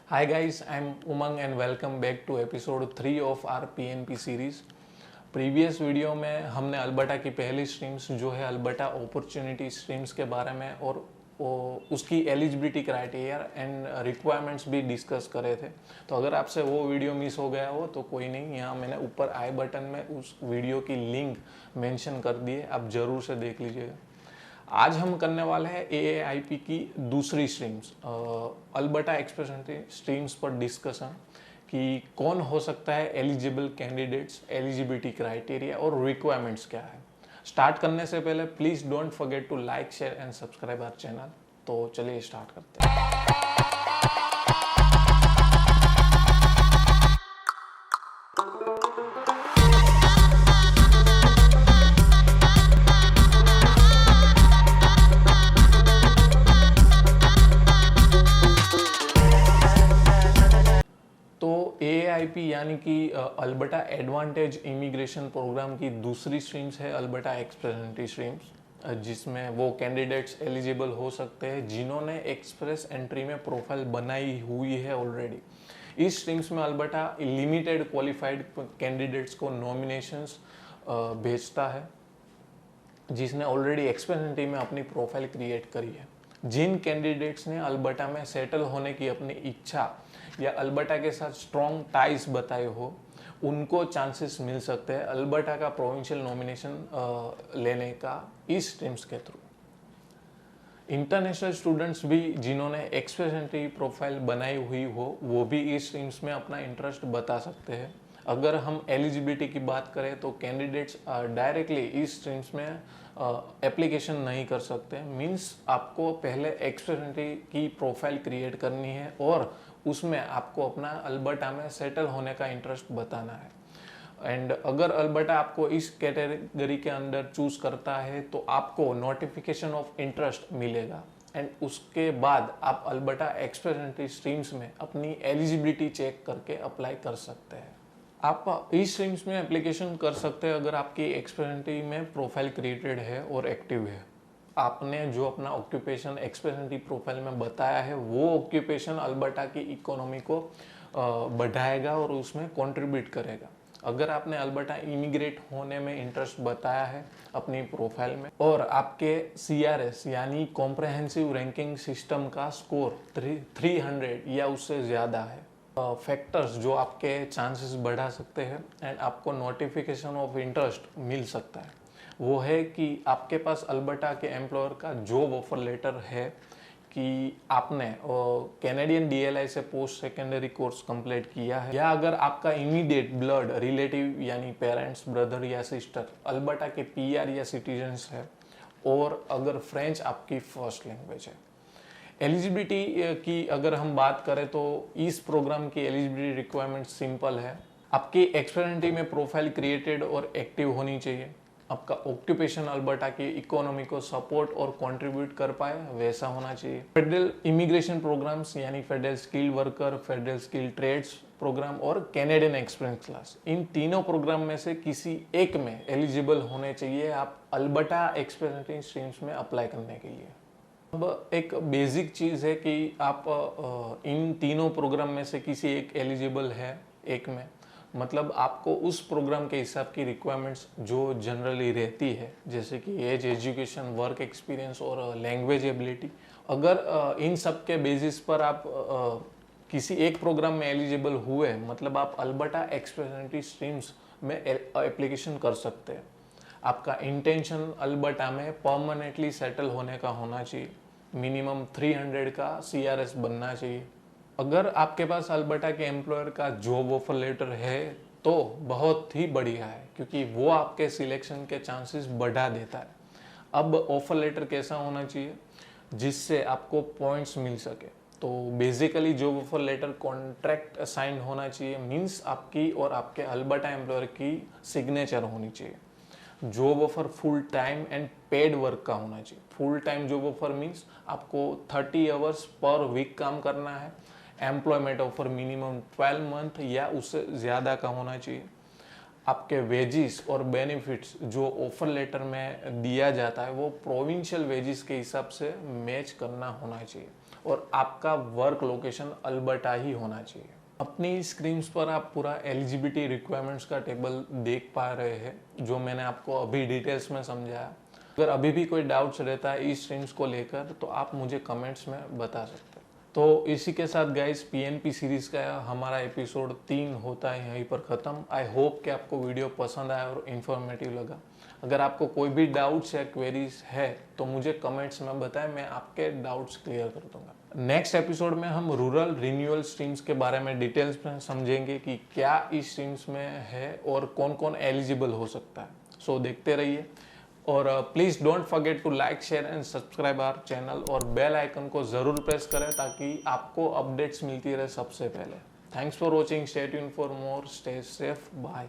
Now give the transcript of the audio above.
Hi guys, I'm Umang and welcome back to episode 3 of our PNP series. Previous video में हमने Alberta की पहली streams जो है अल्बर्टा अपॉर्चुनिटी स्ट्रीम्स के बारे में और उसकी एलिजिबिलिटी क्राइटेरिया एंड रिक्वायरमेंट्स भी डिस्कस करे थे। तो अगर आपसे वो वीडियो मिस हो गया हो तो कोई नहीं, यहाँ मैंने ऊपर आई बटन में उस वीडियो की लिंक मेंशन कर दी है, आप ज़रूर से देख लीजिएगा। आज हम करने वाले हैं AAIP की दूसरी स्ट्रीम्स अल्बर्टा एक्सप्रेशन स्ट्रीम्स पर डिस्कशन कि कौन हो सकता है एलिजिबल कैंडिडेट्स, एलिजिबिलिटी क्राइटेरिया और रिक्वायरमेंट्स क्या है। स्टार्ट करने से पहले please don't forget to like, share and subscribe our channel. तो चलिए स्टार्ट करते हैं। AAIP यानी कि अल्बर्टा एडवांटेज इमिग्रेशन प्रोग्राम की दूसरी स्ट्रीम्स है अल्बर्टा एक्सप्रेस स्ट्रीम्स, जिसमें वो कैंडिडेट्स एलिजिबल हो सकते हैं जिन्होंने एक्सप्रेस एंट्री में प्रोफाइल बनाई हुई है ऑलरेडी। इस स्ट्रीम्स में अल्बर्टा लिमिटेड क्वालिफाइड कैंडिडेट्स को नॉमिनेशंस भेजता है जिसने ऑलरेडी एक्सप्रेस एंट्री में अपनी प्रोफाइल क्रिएट करी है। जिन कैंडिडेट्स ने अल्बर्टा में सेटल होने की अपनी इच्छा या अल्बर्टा के साथ स्ट्रॉन्ग टाइज बताए हो, उनको चांसेस मिल सकते हैं अल्बर्टा का प्रोविंशियल नॉमिनेशन लेने का इस स्ट्रीम्स के थ्रू। इंटरनेशनल स्टूडेंट्स भी जिन्होंने एक्सप्रेस एंट्री प्रोफाइल बनाई हुई हो वो भी इस स्ट्रीम्स में अपना इंटरेस्ट बता सकते हैं। अगर हम एलिजिबिलिटी की बात करें तो कैंडिडेट्स डायरेक्टली इस स्ट्रीम्स में एप्लीकेशन नहीं कर सकते। मींस आपको पहले एक्सप्रेस एंट्री की प्रोफाइल क्रिएट करनी है और उसमें आपको अपना अल्बर्टा में सेटल होने का इंटरेस्ट बताना है। एंड अगर अल्बर्टा आपको इस कैटेगरी के अंदर चूज करता है तो आपको नोटिफिकेशन ऑफ इंटरेस्ट मिलेगा एंड उसके बाद आप अल्बर्टा एक्सप्रेस एंट्री स्ट्रीम्स में अपनी एलिजिबिलिटी चेक करके अप्लाई कर सकते हैं। आप इस स्ट्रीम्स में एप्लीकेशन कर सकते हैं अगर आपकी एक्सप्रेस एंट्री में प्रोफाइल क्रिएटेड है और एक्टिव है। आपने जो अपना ऑक्यूपेशन एक्सप्रेस एंट्री प्रोफाइल में बताया है वो ऑक्यूपेशन अल्बर्टा की इकोनॉमी को बढ़ाएगा और उसमें कंट्रीब्यूट करेगा। अगर आपने अल्बर्टा इमिग्रेट होने में इंटरेस्ट बताया है अपनी प्रोफाइल में और आपके CRS यानी कॉम्प्रहेंसिव रैंकिंग सिस्टम का स्कोर 300 या उससे ज़्यादा है, फैक्टर्स जो आपके चांसेस बढ़ा सकते हैं एंड आपको नोटिफिकेशन ऑफ इंटरेस्ट मिल सकता है वो है कि आपके पास अल्बर्टा के एम्प्लॉयर का जॉब ऑफर लेटर है कि आपने कैनेडियन DLI से पोस्ट सेकेंडरी कोर्स कंप्लीट किया है, या अगर आपका इमीडिएट ब्लड रिलेटिव यानी पेरेंट्स, ब्रदर या सिस्टर अल्बर्टा के PR या सिटीजन्स है, और अगर फ्रेंच आपकी फर्स्ट लैंग्वेज है। एलिजिबिलिटी की अगर हम बात करें तो इस प्रोग्राम की एलिजिबिलिटी रिक्वायरमेंट सिंपल है। आपकी एक्सप्रेस एंट्री में प्रोफाइल क्रिएटेड और एक्टिव होनी चाहिए। आपका ऑक्यूपेशन अल्बर्टा की इकोनॉमी को सपोर्ट और कंट्रीब्यूट कर पाए वैसा होना चाहिए। फेडरल इमिग्रेशन प्रोग्राम्स यानी federal skilled worker, federal skilled trades program और कैनेडियन एक्सपीरियंस क्लास, इन तीनों प्रोग्राम में से किसी एक में एलिजिबल होने चाहिए आप अल्बर्टा एक्सप्रेस एंट्री स्ट्रीम्स में अप्लाई करने के लिए। अब एक बेसिक चीज़ है कि आप इन तीनों प्रोग्राम में से किसी एक एलिजिबल है एक में, मतलब आपको उस प्रोग्राम के हिसाब की रिक्वायरमेंट्स जो जनरली रहती है जैसे कि एज, एजुकेशन, वर्क एक्सपीरियंस और लैंग्वेज एबिलिटी, अगर इन सब के बेसिस पर आप किसी एक प्रोग्राम में एलिजिबल हुए मतलब आप अल्बर्टा एक्सप्रेस एंट्री स्ट्रीम्स में एप्लीकेशन कर सकते हैं। आपका इंटेंशन अल्बर्टा में परमानेंटली सेटल होने का होना चाहिए, मिनिमम 300 का CRS बनना चाहिए। अगर आपके पास अल्बर्टा के एम्प्लॉयर का जॉब ऑफर लेटर है तो बहुत ही बढ़िया है क्योंकि वो आपके सिलेक्शन के चांसेस बढ़ा देता है। अब ऑफर लेटर कैसा होना चाहिए जिससे आपको पॉइंट्स मिल सके, तो basically job offer letter contract sign होना चाहिए, मींस आपकी और आपके अल्बर्टा एम्प्लॉयर की सिग्नेचर होनी चाहिए। Job offer full time and paid work का होना चाहिए। Full time job offer means आपको 30 आवर्स पर वीक काम करना है। एम्प्लॉयमेंट ऑफर मिनिमम 12 मंथ या उससे ज़्यादा का होना चाहिए। आपके वेजिस और बेनिफिट्स जो ऑफर लेटर में दिया जाता है वो प्रोविंशियल वेजिस के हिसाब से मैच करना होना चाहिए और आपका वर्क लोकेशन अल्बर्टा ही होना चाहिए। अपनी स्क्रीन्स पर आप पूरा एलिजिबिलिटी रिक्वायरमेंट्स का टेबल देख पा रहे हैं जो मैंने आपको अभी डिटेल्स में समझाया। अगर अभी भी कोई डाउट्स रहता है इस स्ट्रीम्स को लेकर तो आप मुझे कमेंट्स में बता सकते हैं। तो इसी के साथ गाइस पीएनपी सीरीज का हमारा एपिसोड 3 होता है यहीं पर ख़त्म। आई होप कि आपको वीडियो पसंद आया और इन्फॉर्मेटिव लगा। अगर आपको कोई भी डाउट्स या क्वेरीज है तो मुझे कमेंट्स में बताएं, मैं आपके डाउट्स क्लियर कर दूंगा। नेक्स्ट एपिसोड में हम रूरल रिन्यूअल स्ट्रीम्स के बारे में डिटेल्स में समझेंगे कि क्या इस स्ट्रीम्स में है और कौन कौन एलिजिबल हो सकता है। सो देखते रहिए और please don't forget to like share and subscribe our channel और बेल आइकन को ज़रूर प्रेस करें ताकि आपको अपडेट्स मिलती रहे सबसे पहले। Thanks for watching, stay tuned for more, stay safe, bye.